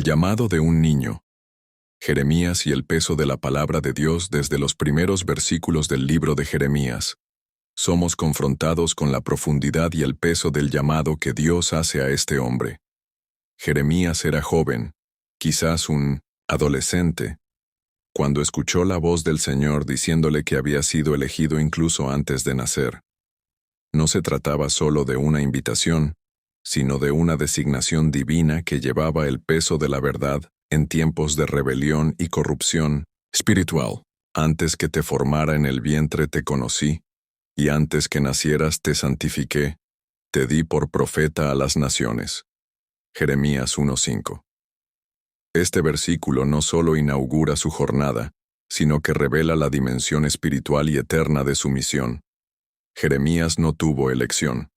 El llamado de un niño. Jeremías y el peso de la palabra de Dios desde los primeros versículos del libro de Jeremías. Somos confrontados con la profundidad y el peso del llamado que Dios hace a este hombre. Jeremías era joven, quizás un adolescente, cuando escuchó la voz del Señor diciéndole que había sido elegido incluso antes de nacer. No se trataba solo de una invitación, sino de una designación divina que llevaba el peso de la verdad en tiempos de rebelión y corrupción espiritual. Antes que te formara en el vientre te conocí, y antes que nacieras te santifiqué, te di por profeta a las naciones. Jeremías 1:5. Este versículo no solo inaugura su jornada, sino que revela la dimensión espiritual y eterna de su misión. Jeremías no tuvo elección.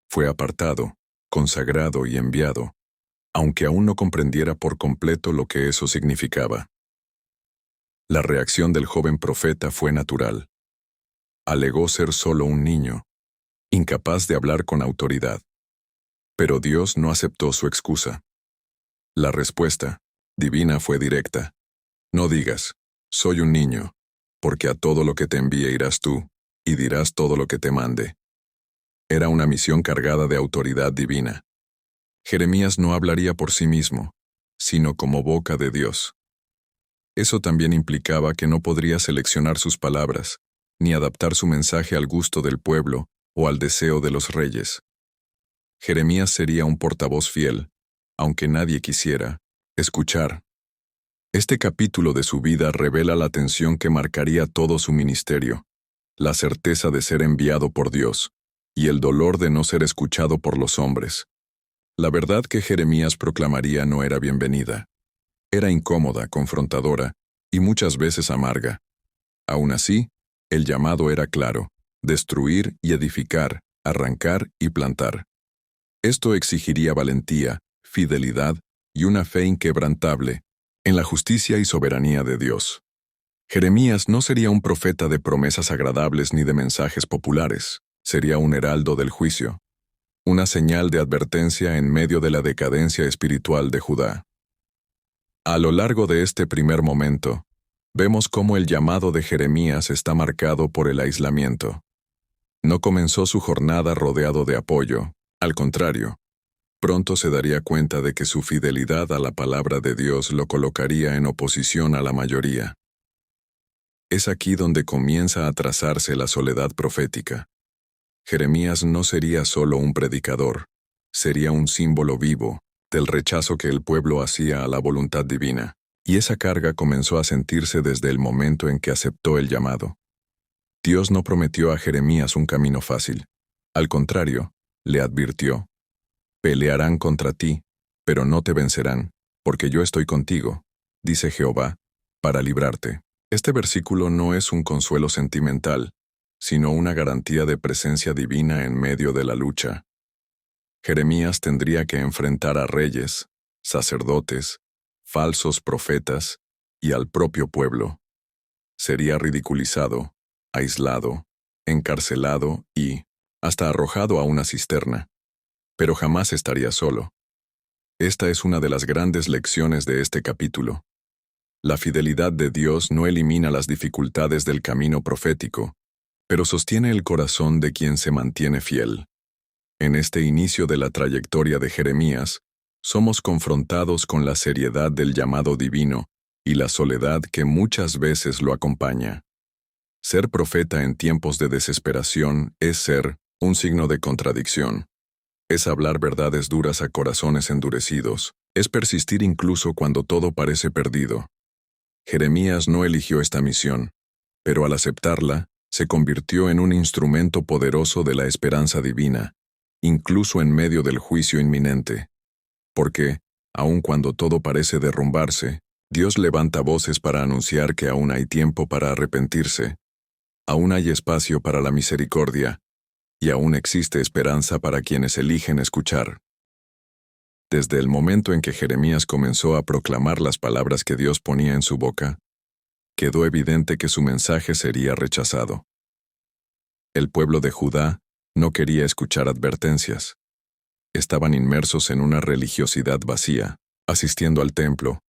Fue apartado, consagrado y enviado, aunque aún no comprendiera por completo lo que eso significaba. La reacción del joven profeta fue natural. Alegó ser solo un niño, incapaz de hablar con autoridad. Pero Dios no aceptó su excusa. La respuesta divina fue directa. No digas, soy un niño, porque a todo lo que te envíe irás tú, y dirás todo lo que te mande. Era una misión cargada de autoridad divina. Jeremías no hablaría por sí mismo, sino como boca de Dios. Eso también implicaba que no podría seleccionar sus palabras, ni adaptar su mensaje al gusto del pueblo o al deseo de los reyes. Jeremías sería un portavoz fiel, aunque nadie quisiera escuchar. Este capítulo de su vida revela la tensión que marcaría todo su ministerio, la certeza de ser enviado por Dios, y el dolor de no ser escuchado por los hombres. La verdad que Jeremías proclamaría no era bienvenida. Era incómoda, confrontadora, y muchas veces amarga. Aún así, el llamado era claro: destruir y edificar, arrancar y plantar. Esto exigiría valentía, fidelidad y una fe inquebrantable en la justicia y soberanía de Dios. Jeremías no sería un profeta de promesas agradables ni de mensajes populares, sería un heraldo del juicio, una señal de advertencia en medio de la decadencia espiritual de Judá. A lo largo de este primer momento, vemos cómo el llamado de Jeremías está marcado por el aislamiento. No comenzó su jornada rodeado de apoyo, al contrario, pronto se daría cuenta de que su fidelidad a la palabra de Dios lo colocaría en oposición a la mayoría. Es aquí donde comienza a trazarse la soledad profética. Jeremías no sería solo un predicador, sería un símbolo vivo del rechazo que el pueblo hacía a la voluntad divina, y esa carga comenzó a sentirse desde el momento en que aceptó el llamado. Dios no prometió a Jeremías un camino fácil. Al contrario, le advirtió: pelearán contra ti, pero no te vencerán, porque yo estoy contigo, dice Jehová, para librarte. Este versículo no es un consuelo sentimental, sino una garantía de presencia divina en medio de la lucha. Jeremías tendría que enfrentar a reyes, sacerdotes, falsos profetas y al propio pueblo. Sería ridiculizado, aislado, encarcelado y hasta arrojado a una cisterna. Pero jamás estaría solo. Esta es una de las grandes lecciones de este capítulo. La fidelidad de Dios no elimina las dificultades del camino profético, pero sostiene el corazón de quien se mantiene fiel. En este inicio de la trayectoria de Jeremías, somos confrontados con la seriedad del llamado divino y la soledad que muchas veces lo acompaña. Ser profeta en tiempos de desesperación es ser un signo de contradicción. Es hablar verdades duras a corazones endurecidos, es persistir incluso cuando todo parece perdido. Jeremías no eligió esta misión, pero al aceptarla, se convirtió en un instrumento poderoso de la esperanza divina, incluso en medio del juicio inminente. Porque, aun cuando todo parece derrumbarse, Dios levanta voces para anunciar que aún hay tiempo para arrepentirse, aún hay espacio para la misericordia, y aún existe esperanza para quienes eligen escuchar. Desde el momento en que Jeremías comenzó a proclamar las palabras que Dios ponía en su boca, quedó evidente que su mensaje sería rechazado. El pueblo de Judá no quería escuchar advertencias. Estaban inmersos en una religiosidad vacía, asistiendo al templo,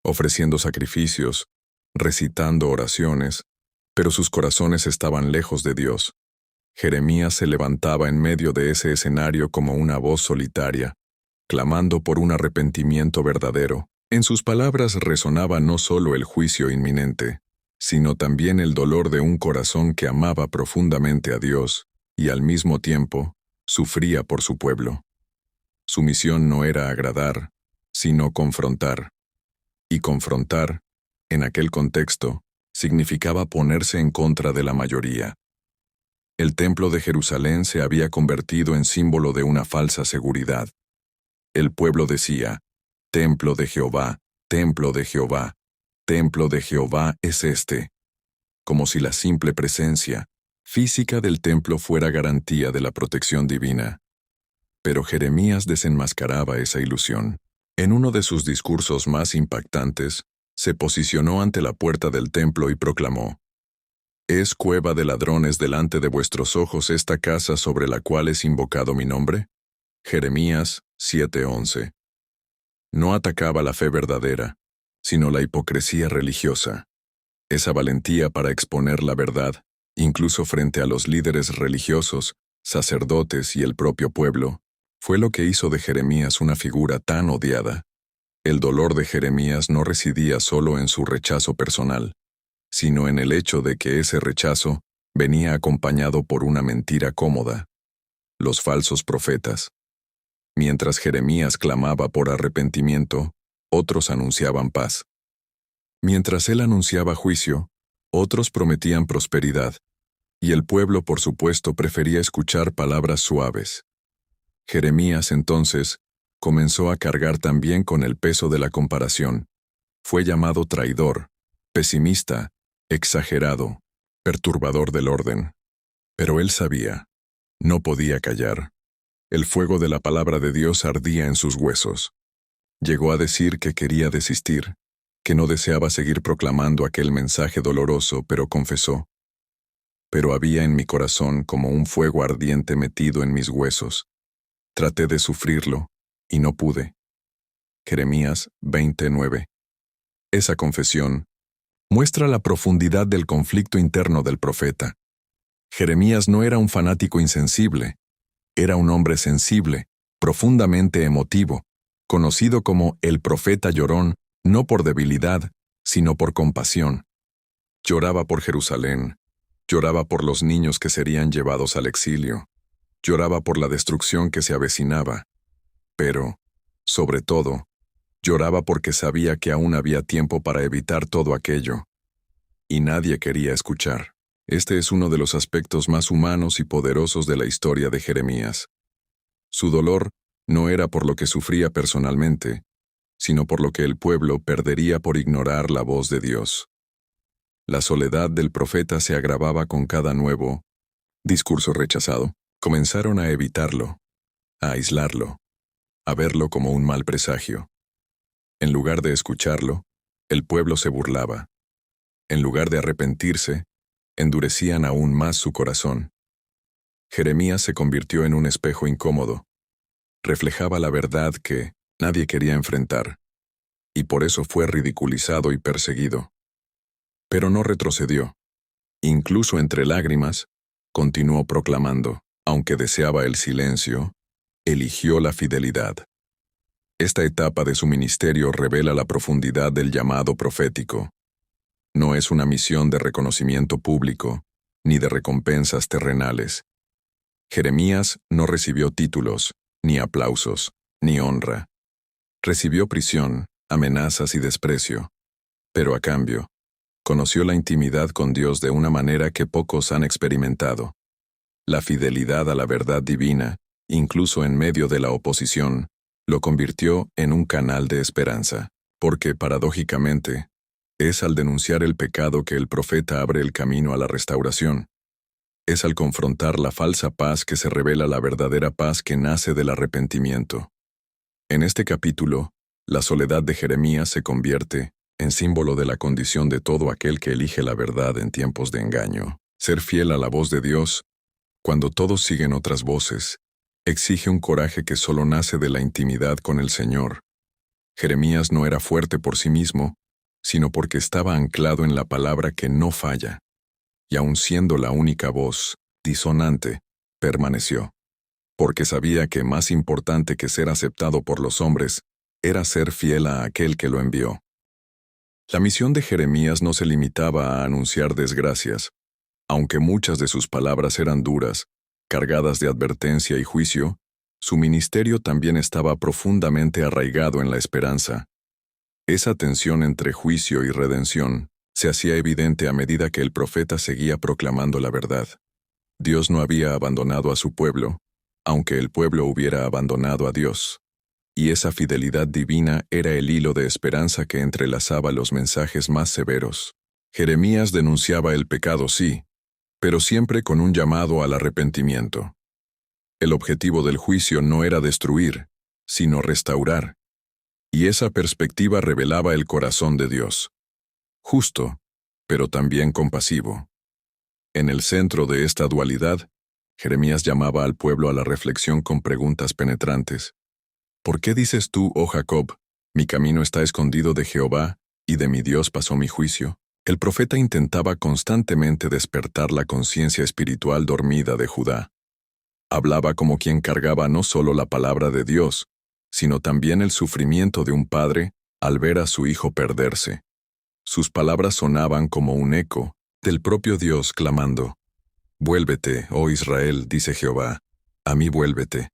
ofreciendo sacrificios, recitando oraciones, pero sus corazones estaban lejos de Dios. Jeremías se levantaba en medio de ese escenario como una voz solitaria, clamando por un arrepentimiento verdadero. En sus palabras resonaba no solo el juicio inminente, sino también el dolor de un corazón que amaba profundamente a Dios y al mismo tiempo sufría por su pueblo. Su misión no era agradar, sino confrontar. Y confrontar, en aquel contexto, significaba ponerse en contra de la mayoría. El templo de Jerusalén se había convertido en símbolo de una falsa seguridad. El pueblo decía, «Templo de Jehová, templo de Jehová, templo de Jehová es este», como si la simple presencia física del templo fuera garantía de la protección divina. Pero Jeremías desenmascaraba esa ilusión. En uno de sus discursos más impactantes, se posicionó ante la puerta del templo y proclamó, ¿Es cueva de ladrones delante de vuestros ojos esta casa sobre la cual es invocado mi nombre? Jeremías 7:11. No atacaba la fe verdadera, sino la hipocresía religiosa. Esa valentía para exponer la verdad, incluso frente a los líderes religiosos, sacerdotes y el propio pueblo, fue lo que hizo de Jeremías una figura tan odiada. El dolor de Jeremías no residía solo en su rechazo personal, sino en el hecho de que ese rechazo venía acompañado por una mentira cómoda: los falsos profetas. Mientras Jeremías clamaba por arrepentimiento, otros anunciaban paz. Mientras él anunciaba juicio, otros prometían prosperidad, y el pueblo, por supuesto, prefería escuchar palabras suaves. Jeremías, entonces, comenzó a cargar también con el peso de la comparación. Fue llamado traidor, pesimista, exagerado, perturbador del orden. Pero él sabía, no podía callar. El fuego de la palabra de Dios ardía en sus huesos. Llegó a decir que quería desistir, que no deseaba seguir proclamando aquel mensaje doloroso, pero confesó: «Pero había en mi corazón como un fuego ardiente metido en mis huesos. Traté de sufrirlo, y no pude». Jeremías 20:9. Esa confesión muestra la profundidad del conflicto interno del profeta. Jeremías no era un fanático insensible, era un hombre sensible, profundamente emotivo, conocido como el profeta llorón, no por debilidad, sino por compasión. Lloraba por Jerusalén, lloraba por los niños que serían llevados al exilio, lloraba por la destrucción que se avecinaba, pero, sobre todo, lloraba porque sabía que aún había tiempo para evitar todo aquello. Y nadie quería escuchar. Este es uno de los aspectos más humanos y poderosos de la historia de Jeremías. Su dolor no era por lo que sufría personalmente, sino por lo que el pueblo perdería por ignorar la voz de Dios. La soledad del profeta se agravaba con cada nuevo discurso rechazado. Comenzaron a evitarlo, a aislarlo, a verlo como un mal presagio. En lugar de escucharlo, el pueblo se burlaba. En lugar de arrepentirse, endurecían aún más su corazón. Jeremías se convirtió en un espejo incómodo. Reflejaba la verdad que nadie quería enfrentar, y por eso fue ridiculizado y perseguido. Pero no retrocedió. Incluso entre lágrimas, continuó proclamando. Aunque deseaba el silencio, eligió la fidelidad. Esta etapa de su ministerio revela la profundidad del llamado profético. No es una misión de reconocimiento público, ni de recompensas terrenales. Jeremías no recibió títulos, ni aplausos, ni honra. Recibió prisión, amenazas y desprecio. Pero a cambio, conoció la intimidad con Dios de una manera que pocos han experimentado. La fidelidad a la verdad divina, incluso en medio de la oposición, lo convirtió en un canal de esperanza, porque, paradójicamente, es al denunciar el pecado que el profeta abre el camino a la restauración. Es al confrontar la falsa paz que se revela la verdadera paz que nace del arrepentimiento. En este capítulo, la soledad de Jeremías se convierte en símbolo de la condición de todo aquel que elige la verdad en tiempos de engaño. Ser fiel a la voz de Dios, cuando todos siguen otras voces, exige un coraje que solo nace de la intimidad con el Señor. Jeremías no era fuerte por sí mismo, sino porque estaba anclado en la palabra que no falla, y aun siendo la única voz disonante, permaneció, porque sabía que más importante que ser aceptado por los hombres era ser fiel a aquel que lo envió. La misión de Jeremías no se limitaba a anunciar desgracias, aunque muchas de sus palabras eran duras, cargadas de advertencia y juicio. Su ministerio también estaba profundamente arraigado en la esperanza. Esa tensión entre juicio y redención se hacía evidente a medida que el profeta seguía proclamando la verdad. Dios no había abandonado a su pueblo, aunque el pueblo hubiera abandonado a Dios. Y esa fidelidad divina era el hilo de esperanza que entrelazaba los mensajes más severos. Jeremías denunciaba el pecado, sí, pero siempre con un llamado al arrepentimiento. El objetivo del juicio no era destruir, sino restaurar. Y esa perspectiva revelaba el corazón de Dios. Justo, pero también compasivo. En el centro de esta dualidad, Jeremías llamaba al pueblo a la reflexión con preguntas penetrantes. ¿Por qué dices tú, oh Jacob, mi camino está escondido de Jehová, y de mi Dios pasó mi juicio? El profeta intentaba constantemente despertar la conciencia espiritual dormida de Judá. Hablaba como quien cargaba no solo la palabra de Dios, sino también el sufrimiento de un padre al ver a su hijo perderse. Sus palabras sonaban como un eco del propio Dios clamando: «Vuélvete, oh Israel», dice Jehová, «a mí vuélvete».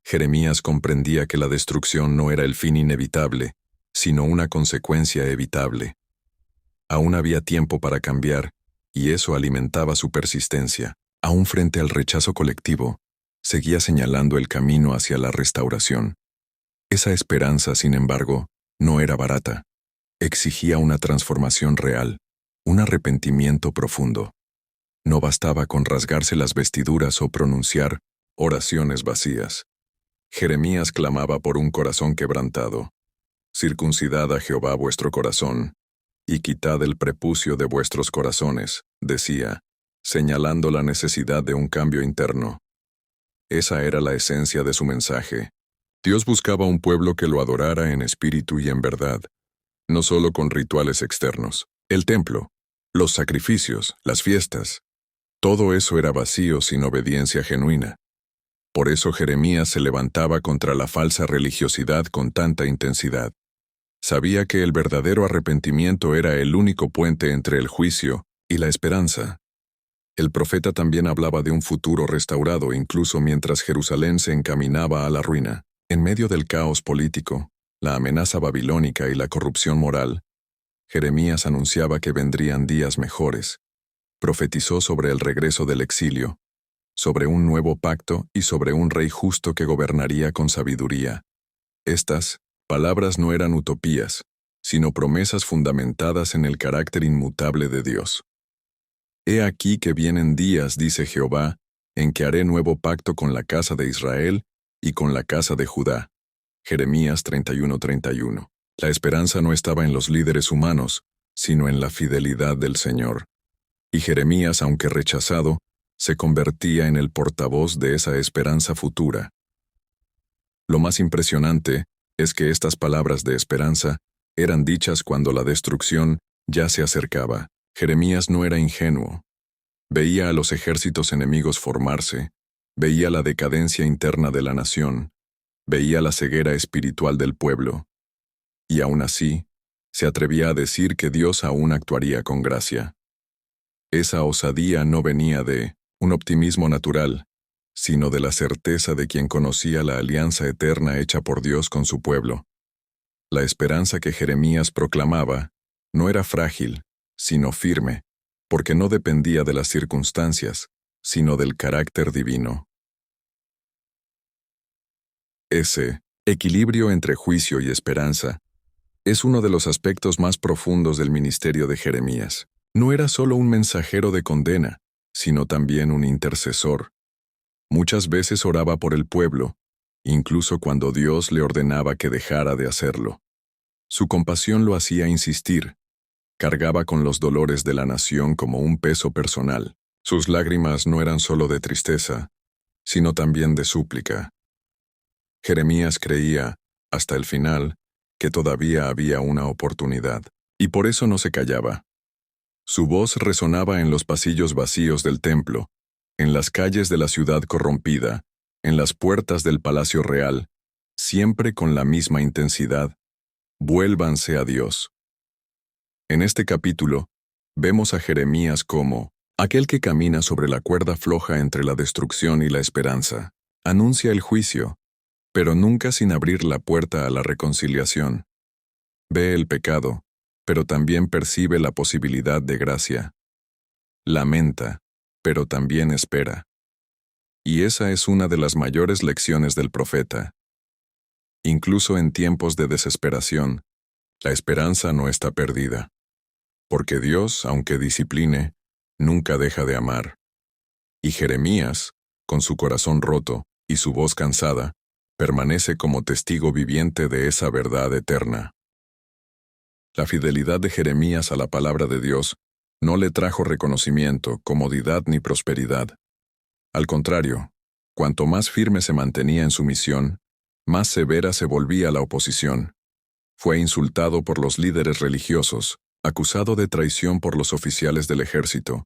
Jeremías comprendía que la destrucción no era el fin inevitable, sino una consecuencia evitable. Aún había tiempo para cambiar, y eso alimentaba su persistencia. Aún frente al rechazo colectivo, seguía señalando el camino hacia la restauración. Esa esperanza, sin embargo, no era barata. Exigía una transformación real, un arrepentimiento profundo. No bastaba con rasgarse las vestiduras o pronunciar oraciones vacías. Jeremías clamaba por un corazón quebrantado. «Circuncidad a Jehová vuestro corazón, y quitad el prepucio de vuestros corazones», decía, señalando la necesidad de un cambio interno. Esa era la esencia de su mensaje. Dios buscaba un pueblo que lo adorara en espíritu y en verdad, no solo con rituales externos. El templo, los sacrificios, las fiestas, todo eso era vacío sin obediencia genuina. Por eso Jeremías se levantaba contra la falsa religiosidad con tanta intensidad. Sabía que el verdadero arrepentimiento era el único puente entre el juicio y la esperanza. El profeta también hablaba de un futuro restaurado incluso mientras Jerusalén se encaminaba a la ruina. En medio del caos político, la amenaza babilónica y la corrupción moral, Jeremías anunciaba que vendrían días mejores. Profetizó sobre el regreso del exilio, sobre un nuevo pacto y sobre un rey justo que gobernaría con sabiduría. Estas palabras no eran utopías, sino promesas fundamentadas en el carácter inmutable de Dios. «He aquí que vienen días», dice Jehová, «en que haré nuevo pacto con la casa de Israel y con la casa de Judá». Jeremías 31:31. La esperanza no estaba en los líderes humanos, sino en la fidelidad del Señor. Y Jeremías, aunque rechazado, se convertía en el portavoz de esa esperanza futura. Lo más impresionante es que estas palabras de esperanza eran dichas cuando la destrucción ya se acercaba. Jeremías no era ingenuo. Veía a los ejércitos enemigos formarse, veía la decadencia interna de la nación, veía la ceguera espiritual del pueblo. Y aún así, se atrevía a decir que Dios aún actuaría con gracia. Esa osadía no venía de un optimismo natural, sino de la certeza de quien conocía la alianza eterna hecha por Dios con su pueblo. La esperanza que Jeremías proclamaba no era frágil, sino firme, porque no dependía de las circunstancias, sino del carácter divino. Ese equilibrio entre juicio y esperanza es uno de los aspectos más profundos del ministerio de Jeremías. No era solo un mensajero de condena, sino también un intercesor. Muchas veces oraba por el pueblo, incluso cuando Dios le ordenaba que dejara de hacerlo. Su compasión lo hacía insistir. Cargaba con los dolores de la nación como un peso personal. Sus lágrimas no eran solo de tristeza, sino también de súplica. Jeremías creía, hasta el final, que todavía había una oportunidad, y por eso no se callaba. Su voz resonaba en los pasillos vacíos del templo, en las calles de la ciudad corrompida, en las puertas del palacio real, siempre con la misma intensidad: vuélvanse a Dios. En este capítulo, vemos a Jeremías como aquel que camina sobre la cuerda floja entre la destrucción y la esperanza. Anuncia el juicio, pero nunca sin abrir la puerta a la reconciliación. Ve el pecado, pero también percibe la posibilidad de gracia. Lamenta, pero también espera. Y esa es una de las mayores lecciones del profeta. Incluso en tiempos de desesperación, la esperanza no está perdida. Porque Dios, aunque discipline, nunca deja de amar. Y Jeremías, con su corazón roto y su voz cansada, permanece como testigo viviente de esa verdad eterna. La fidelidad de Jeremías a la palabra de Dios no le trajo reconocimiento, comodidad ni prosperidad. Al contrario, cuanto más firme se mantenía en su misión, más severa se volvía la oposición. Fue insultado por los líderes religiosos, acusado de traición por los oficiales del ejército,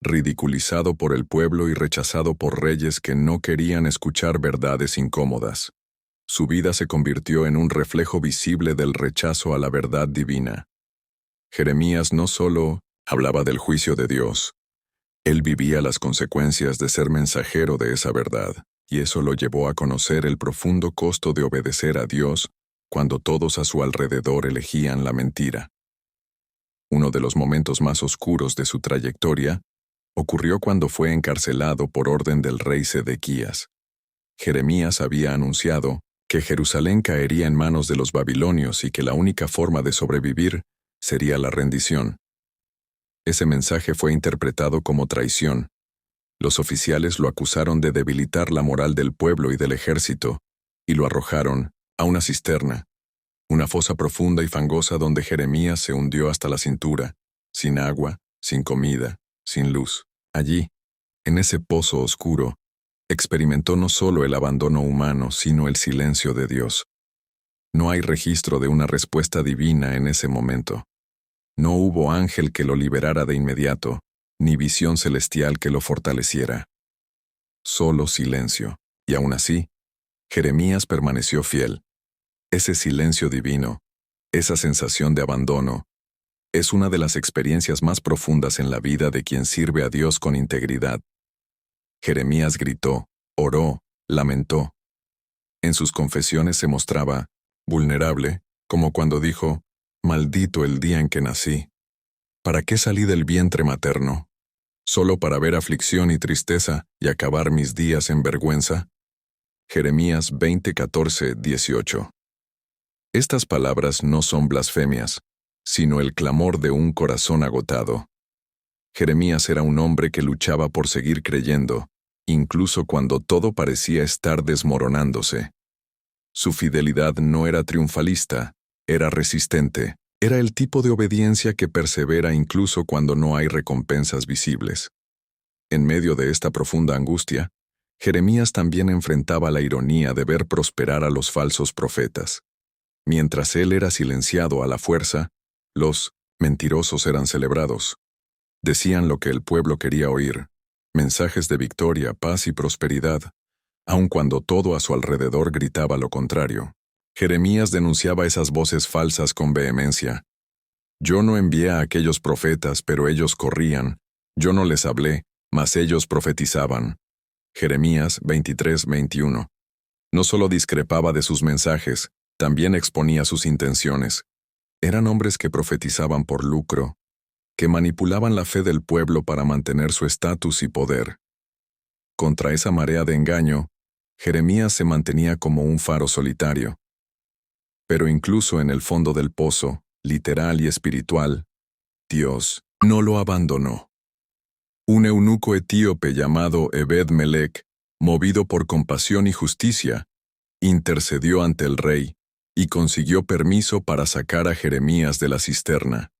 ridiculizado por el pueblo y rechazado por reyes que no querían escuchar verdades incómodas. Su vida se convirtió en un reflejo visible del rechazo a la verdad divina. Jeremías no solo hablaba del juicio de Dios, él vivía las consecuencias de ser mensajero de esa verdad, y eso lo llevó a conocer el profundo costo de obedecer a Dios cuando todos a su alrededor elegían la mentira. Uno de los momentos más oscuros de su trayectoria ocurrió cuando fue encarcelado por orden del rey Sedequías. Jeremías había anunciado que Jerusalén caería en manos de los babilonios y que la única forma de sobrevivir sería la rendición. Ese mensaje fue interpretado como traición. Los oficiales lo acusaron de debilitar la moral del pueblo y del ejército, y lo arrojaron a una cisterna, una fosa profunda y fangosa donde Jeremías se hundió hasta la cintura, sin agua, sin comida, sin luz. Allí, en ese pozo oscuro, experimentó no solo el abandono humano, sino el silencio de Dios. No hay registro de una respuesta divina en ese momento. No hubo ángel que lo liberara de inmediato, ni visión celestial que lo fortaleciera. Solo silencio, y aún así, Jeremías permaneció fiel. Ese silencio divino, esa sensación de abandono, es una de las experiencias más profundas en la vida de quien sirve a Dios con integridad. Jeremías gritó, oró, lamentó. En sus confesiones se mostraba vulnerable, como cuando dijo: «Maldito el día en que nací. ¿Para qué salí del vientre materno? ¿Solo para ver aflicción y tristeza y acabar mis días en vergüenza?» Jeremías 20:14-18. Estas palabras no son blasfemias, sino el clamor de un corazón agotado. Jeremías era un hombre que luchaba por seguir creyendo, incluso cuando todo parecía estar desmoronándose. Su fidelidad no era triunfalista, era resistente. Era el tipo de obediencia que persevera incluso cuando no hay recompensas visibles. En medio de esta profunda angustia, Jeremías también enfrentaba la ironía de ver prosperar a los falsos profetas. Mientras él era silenciado a la fuerza, los mentirosos eran celebrados. Decían lo que el pueblo quería oír, mensajes de victoria, paz y prosperidad, aun cuando todo a su alrededor gritaba lo contrario. Jeremías denunciaba esas voces falsas con vehemencia. «Yo no envié a aquellos profetas, pero ellos corrían. Yo no les hablé, mas ellos profetizaban». Jeremías 23:21. No solo discrepaba de sus mensajes, también exponía sus intenciones. Eran hombres que profetizaban por lucro, que manipulaban la fe del pueblo para mantener su estatus y poder. Contra esa marea de engaño, Jeremías se mantenía como un faro solitario. Pero incluso en el fondo del pozo, literal y espiritual, Dios no lo abandonó. Un eunuco etíope llamado Ebed-Melech, movido por compasión y justicia, intercedió ante el rey y consiguió permiso para sacar a Jeremías de la cisterna.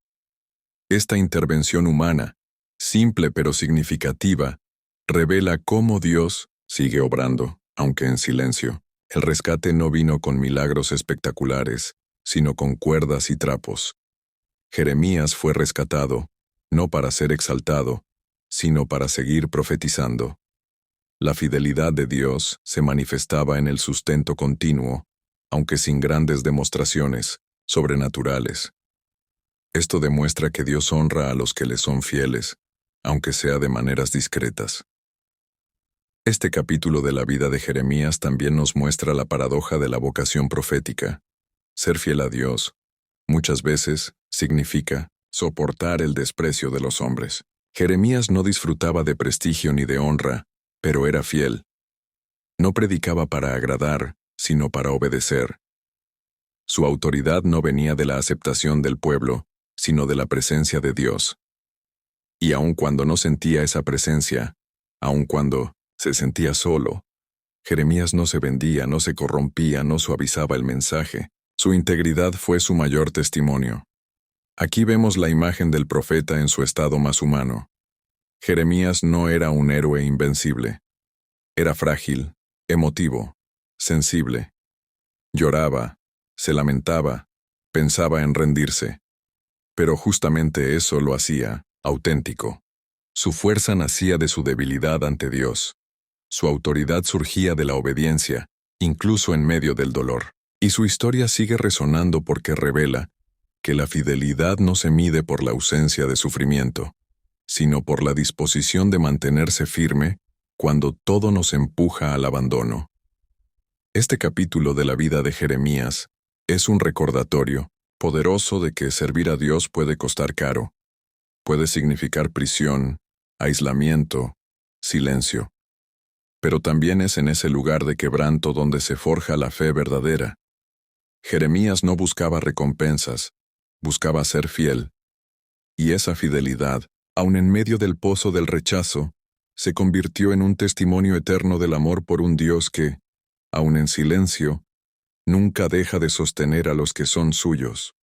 Esta intervención humana, simple pero significativa, revela cómo Dios sigue obrando, aunque en silencio. El rescate no vino con milagros espectaculares, sino con cuerdas y trapos. Jeremías fue rescatado, no para ser exaltado, sino para seguir profetizando. La fidelidad de Dios se manifestaba en el sustento continuo, aunque sin grandes demostraciones sobrenaturales. Esto demuestra que Dios honra a los que le son fieles, aunque sea de maneras discretas. Este capítulo de la vida de Jeremías también nos muestra la paradoja de la vocación profética. Ser fiel a Dios, muchas veces, significa soportar el desprecio de los hombres. Jeremías no disfrutaba de prestigio ni de honra, pero era fiel. No predicaba para agradar, sino para obedecer. Su autoridad no venía de la aceptación del pueblo, sino de la presencia de Dios. Y aun cuando no sentía esa presencia, aun cuando se sentía solo, Jeremías no se vendía, no se corrompía, no suavizaba el mensaje. Su integridad fue su mayor testimonio. Aquí vemos la imagen del profeta en su estado más humano. Jeremías no era un héroe invencible. Era frágil, emotivo, sensible. Lloraba, se lamentaba, pensaba en rendirse. Pero justamente eso lo hacía auténtico. Su fuerza nacía de su debilidad ante Dios. Su autoridad surgía de la obediencia, incluso en medio del dolor. Y su historia sigue resonando porque revela que la fidelidad no se mide por la ausencia de sufrimiento, sino por la disposición de mantenerse firme cuando todo nos empuja al abandono. Este capítulo de la vida de Jeremías es un recordatorio poderoso de que servir a Dios puede costar caro. Puede significar prisión, aislamiento, silencio. Pero también es en ese lugar de quebranto donde se forja la fe verdadera. Jeremías no buscaba recompensas, buscaba ser fiel. Y esa fidelidad, aun en medio del pozo del rechazo, se convirtió en un testimonio eterno del amor por un Dios que, aun en silencio, nunca deja de sostener a los que son suyos.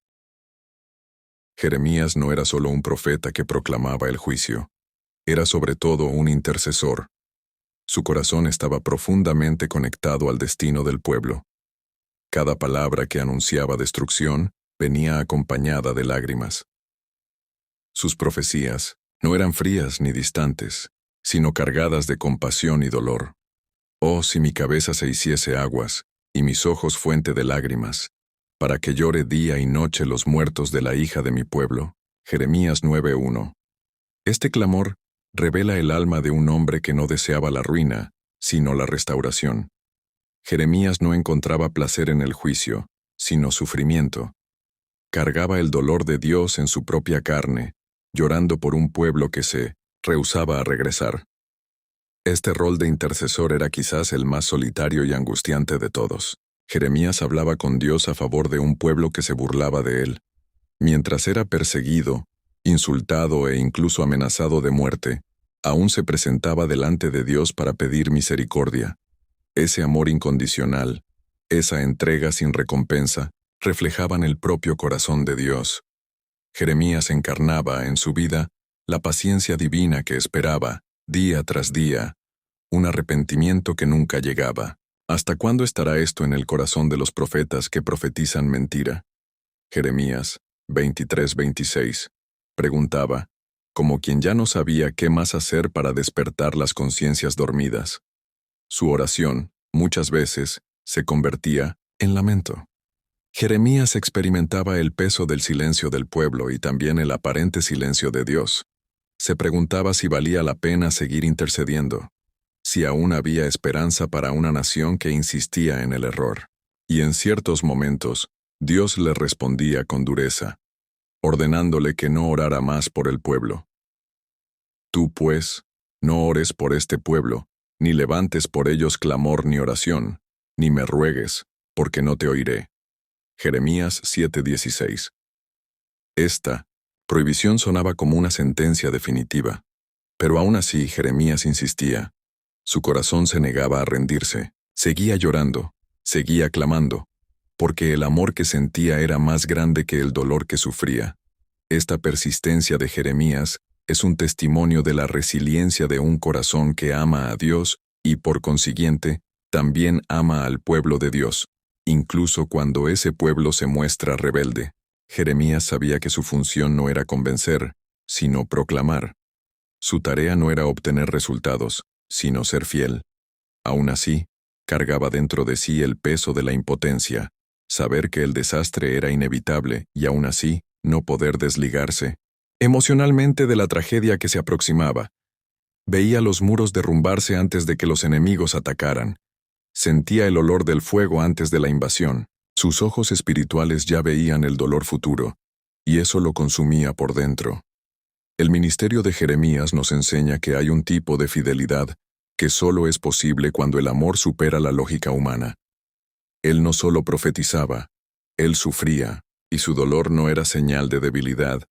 Jeremías no era solo un profeta que proclamaba el juicio, era sobre todo un intercesor. Su corazón estaba profundamente conectado al destino del pueblo. Cada palabra que anunciaba destrucción venía acompañada de lágrimas. Sus profecías no eran frías ni distantes, sino cargadas de compasión y dolor. Oh, si mi cabeza se hiciese aguas, y mis ojos fuente de lágrimas, para que llore día y noche los muertos de la hija de mi pueblo. Jeremías 9:1. Este clamor revela el alma de un hombre que no deseaba la ruina, sino la restauración. Jeremías no encontraba placer en el juicio, sino sufrimiento. Cargaba el dolor de Dios en su propia carne, llorando por un pueblo que se rehusaba a regresar. Este rol de intercesor era quizás el más solitario y angustiante de todos. Jeremías hablaba con Dios a favor de un pueblo que se burlaba de él. Mientras era perseguido, insultado e incluso amenazado de muerte, aún se presentaba delante de Dios para pedir misericordia. Ese amor incondicional, esa entrega sin recompensa, reflejaban el propio corazón de Dios. Jeremías encarnaba en su vida la paciencia divina que esperaba, día tras día, un arrepentimiento que nunca llegaba. ¿Hasta cuándo estará esto en el corazón de los profetas que profetizan mentira? Jeremías 23:26 preguntaba, como quien ya no sabía qué más hacer para despertar las conciencias dormidas. Su oración, muchas veces, se convertía en lamento. Jeremías experimentaba el peso del silencio del pueblo y también el aparente silencio de Dios. Se preguntaba si valía la pena seguir intercediendo, si aún había esperanza para una nación que insistía en el error. Y en ciertos momentos, Dios le respondía con dureza, ordenándole que no orara más por el pueblo. Tú, pues, no ores por este pueblo, ni levantes por ellos clamor ni oración, ni me ruegues, porque no te oiré. Jeremías 7:16. Esta prohibición sonaba como una sentencia definitiva, pero aún así Jeremías insistía. Su corazón se negaba a rendirse, seguía llorando, seguía clamando, porque el amor que sentía era más grande que el dolor que sufría. Esta persistencia de Jeremías es un testimonio de la resiliencia de un corazón que ama a Dios y, por consiguiente, también ama al pueblo de Dios. incluso cuando ese pueblo se muestra rebelde. Jeremías sabía que su función no era convencer, sino proclamar. Su tarea no era obtener resultados, sino ser fiel. Aún así, cargaba dentro de sí el peso de la impotencia, saber que el desastre era inevitable y aún así no poder desligarse emocionalmente de la tragedia que se aproximaba. Veía los muros derrumbarse antes de que los enemigos atacaran. Sentía el olor del fuego antes de la invasión. Sus ojos espirituales ya veían el dolor futuro, y eso lo consumía por dentro. El ministerio de Jeremías nos enseña que hay un tipo de fidelidad que solo es posible cuando el amor supera la lógica humana. Él no solo profetizaba, él sufría, y su dolor no era señal de debilidad,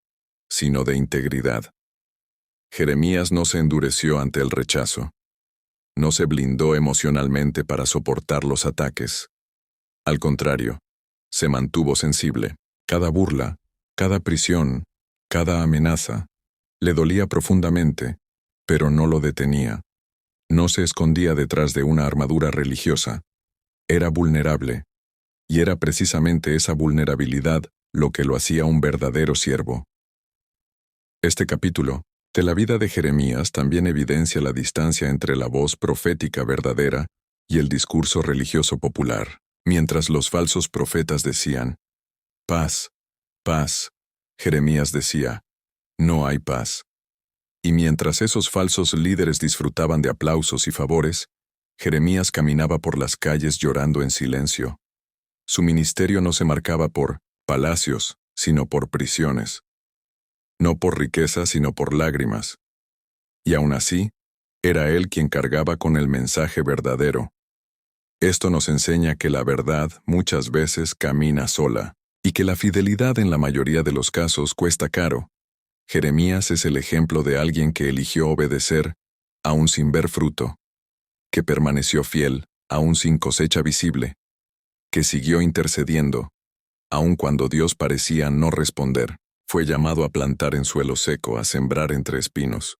sino de integridad. Jeremías no se endureció ante el rechazo. No se blindó emocionalmente para soportar los ataques. Al contrario, se mantuvo sensible. Cada burla, cada prisión, cada amenaza, le dolía profundamente, pero no lo detenía. No se escondía detrás de una armadura religiosa. Era vulnerable, y era precisamente esa vulnerabilidad lo que lo hacía un verdadero siervo. Este capítulo de la vida de Jeremías también evidencia la distancia entre la voz profética verdadera y el discurso religioso popular. Mientras los falsos profetas decían, paz, paz, Jeremías decía, no hay paz. Y mientras esos falsos líderes disfrutaban de aplausos y favores, Jeremías caminaba por las calles llorando en silencio. Su ministerio no se marcaba por palacios, sino por prisiones. No por riqueza, sino por lágrimas. Y aún así, era él quien cargaba con el mensaje verdadero. Esto nos enseña que la verdad muchas veces camina sola, y que la fidelidad en la mayoría de los casos cuesta caro. Jeremías es el ejemplo de alguien que eligió obedecer, aún sin ver fruto, que permaneció fiel, aún sin cosecha visible, que siguió intercediendo, aun cuando Dios parecía no responder. Fue llamado a plantar en suelo seco, a sembrar entre espinos.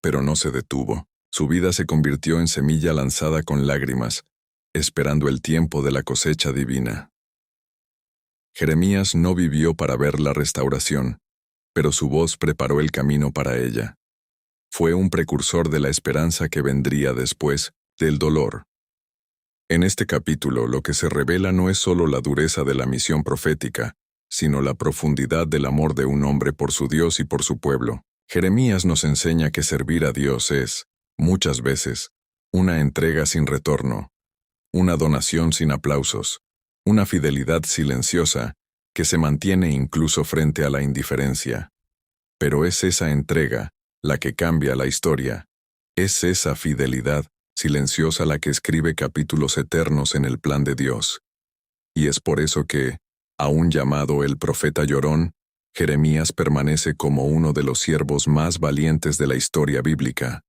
Pero no se detuvo. Su vida se convirtió en semilla lanzada con lágrimas, esperando el tiempo de la cosecha divina. Jeremías no vivió para ver la restauración, pero su voz preparó el camino para ella. Fue un precursor de la esperanza que vendría después del dolor. En este capítulo lo que se revela no es solo la dureza de la misión profética, sino la profundidad del amor de un hombre por su Dios y por su pueblo. Jeremías nos enseña que servir a Dios es, muchas veces, una entrega sin retorno, una donación sin aplausos, una fidelidad silenciosa que se mantiene incluso frente a la indiferencia. Pero es esa entrega la que cambia la historia. Es esa fidelidad silenciosa la que escribe capítulos eternos en el plan de Dios. Y es por eso que, aún llamado el profeta llorón, Jeremías permanece como uno de los siervos más valientes de la historia bíblica,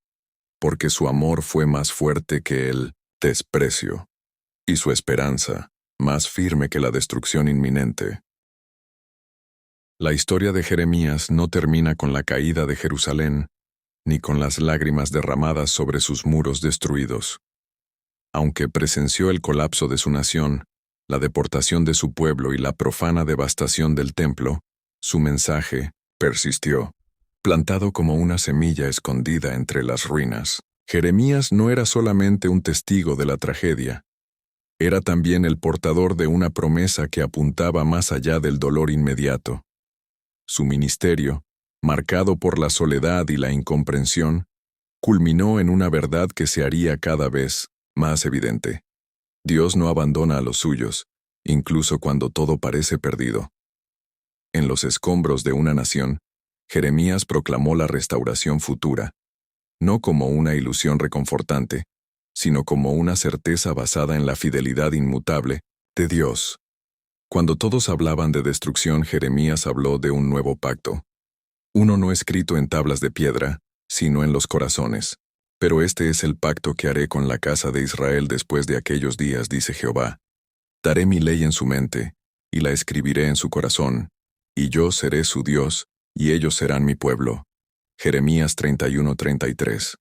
porque su amor fue más fuerte que el desprecio, y su esperanza más firme que la destrucción inminente. La historia de Jeremías no termina con la caída de Jerusalén, ni con las lágrimas derramadas sobre sus muros destruidos. Aunque presenció el colapso de su nación, la deportación de su pueblo y la profana devastación del templo, su mensaje persistió, plantado como una semilla escondida entre las ruinas. Jeremías no era solamente un testigo de la tragedia, era también el portador de una promesa que apuntaba más allá del dolor inmediato. Su ministerio, marcado por la soledad y la incomprensión, culminó en una verdad que se haría cada vez más evidente. Dios no abandona a los suyos, incluso cuando todo parece perdido. En los escombros de una nación, Jeremías proclamó la restauración futura, no como una ilusión reconfortante, sino como una certeza basada en la fidelidad inmutable de Dios. Cuando todos hablaban de destrucción, Jeremías habló de un nuevo pacto. Uno no escrito en tablas de piedra, sino en los corazones. Pero este es el pacto que haré con la casa de Israel después de aquellos días, dice Jehová. Daré mi ley en su mente, y la escribiré en su corazón, y yo seré su Dios, y ellos serán mi pueblo. Jeremías 31:33.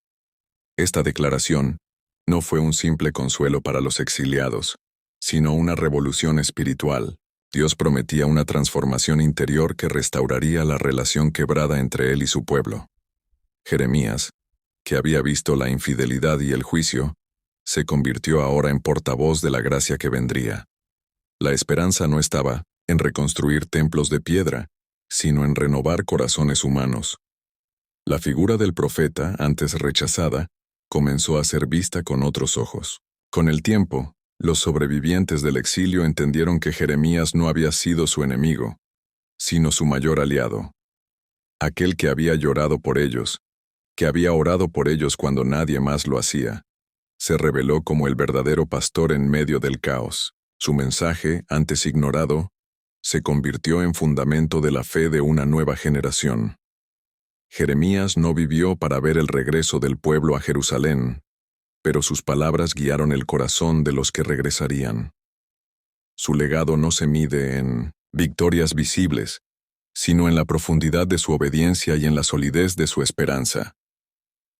Esta declaración no fue un simple consuelo para los exiliados, sino una revolución espiritual. Dios prometía una transformación interior que restauraría la relación quebrada entre él y su pueblo. Jeremías, que había visto la infidelidad y el juicio, se convirtió ahora en portavoz de la gracia que vendría. La esperanza no estaba en reconstruir templos de piedra, sino en renovar corazones humanos. La figura del profeta, antes rechazada, comenzó a ser vista con otros ojos. Con el tiempo, los sobrevivientes del exilio entendieron que Jeremías no había sido su enemigo, sino su mayor aliado. Aquel que había llorado por ellos, que había orado por ellos cuando nadie más lo hacía, se reveló como el verdadero pastor en medio del caos. Su mensaje, antes ignorado, se convirtió en fundamento de la fe de una nueva generación. Jeremías no vivió para ver el regreso del pueblo a Jerusalén, pero sus palabras guiaron el corazón de los que regresarían. Su legado no se mide en victorias visibles, sino en la profundidad de su obediencia y en la solidez de su esperanza.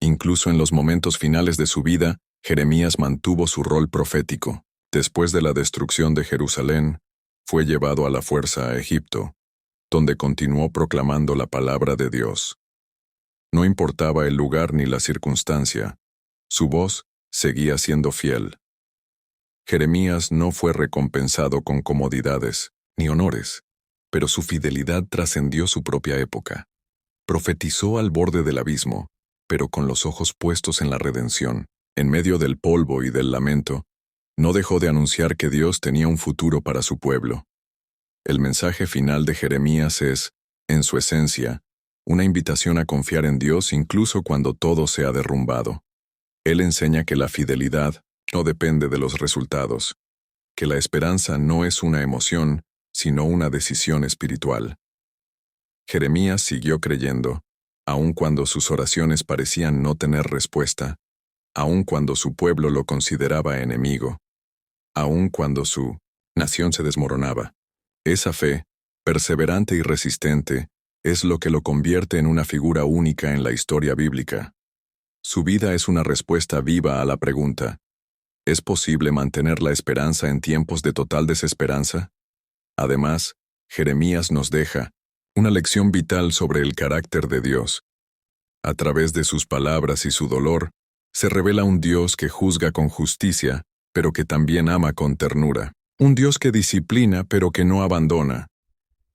Incluso en los momentos finales de su vida, Jeremías mantuvo su rol profético. Después de la destrucción de Jerusalén, fue llevado a la fuerza a Egipto, donde continuó proclamando la palabra de Dios. No importaba el lugar ni la circunstancia, su voz seguía siendo fiel. Jeremías no fue recompensado con comodidades ni honores, pero su fidelidad trascendió su propia época. Profetizó al borde del abismo, pero con los ojos puestos en la redención. En medio del polvo y del lamento, no dejó de anunciar que Dios tenía un futuro para su pueblo. El mensaje final de Jeremías es, en su esencia, una invitación a confiar en Dios incluso cuando todo se ha derrumbado. Él enseña que la fidelidad no depende de los resultados, que la esperanza no es una emoción, sino una decisión espiritual. Jeremías siguió creyendo, aun cuando sus oraciones parecían no tener respuesta, aun cuando su pueblo lo consideraba enemigo, aun cuando su nación se desmoronaba. Esa fe, perseverante y resistente, es lo que lo convierte en una figura única en la historia bíblica. Su vida es una respuesta viva a la pregunta: ¿es posible mantener la esperanza en tiempos de total desesperanza? Además, Jeremías nos deja una lección vital sobre el carácter de Dios. A través de sus palabras y su dolor, se revela un Dios que juzga con justicia, pero que también ama con ternura. Un Dios que disciplina, pero que no abandona.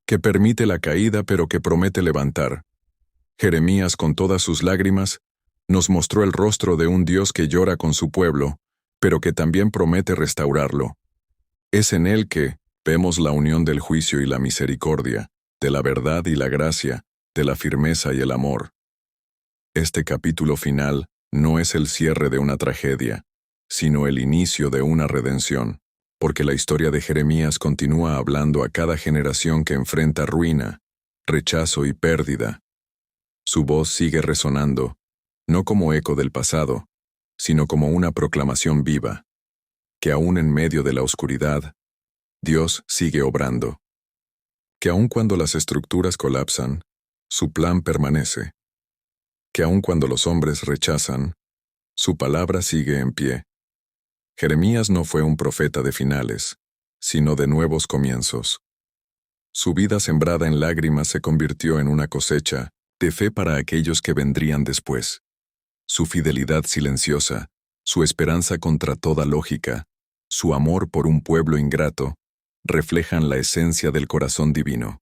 Que permite la caída, pero que promete levantar. Jeremías, con todas sus lágrimas, nos mostró el rostro de un Dios que llora con su pueblo, pero que también promete restaurarlo. Es en él que vemos la unión del juicio y la misericordia, de la verdad y la gracia, de la firmeza y el amor. Este capítulo final no es el cierre de una tragedia, sino el inicio de una redención, porque la historia de Jeremías continúa hablando a cada generación que enfrenta ruina, rechazo y pérdida. Su voz sigue resonando, no como eco del pasado, sino como una proclamación viva, que aún en medio de la oscuridad, Dios sigue obrando. Que aun cuando las estructuras colapsan, su plan permanece. Que aun cuando los hombres rechazan, su palabra sigue en pie. Jeremías no fue un profeta de finales, sino de nuevos comienzos. Su vida sembrada en lágrimas se convirtió en una cosecha de fe para aquellos que vendrían después. Su fidelidad silenciosa, su esperanza contra toda lógica, su amor por un pueblo ingrato, reflejan la esencia del corazón divino.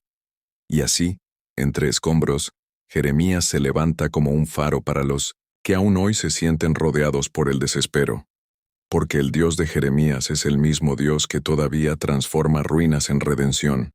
Y así, entre escombros, Jeremías se levanta como un faro para los que aún hoy se sienten rodeados por el desespero. Porque el Dios de Jeremías es el mismo Dios que todavía transforma ruinas en redención.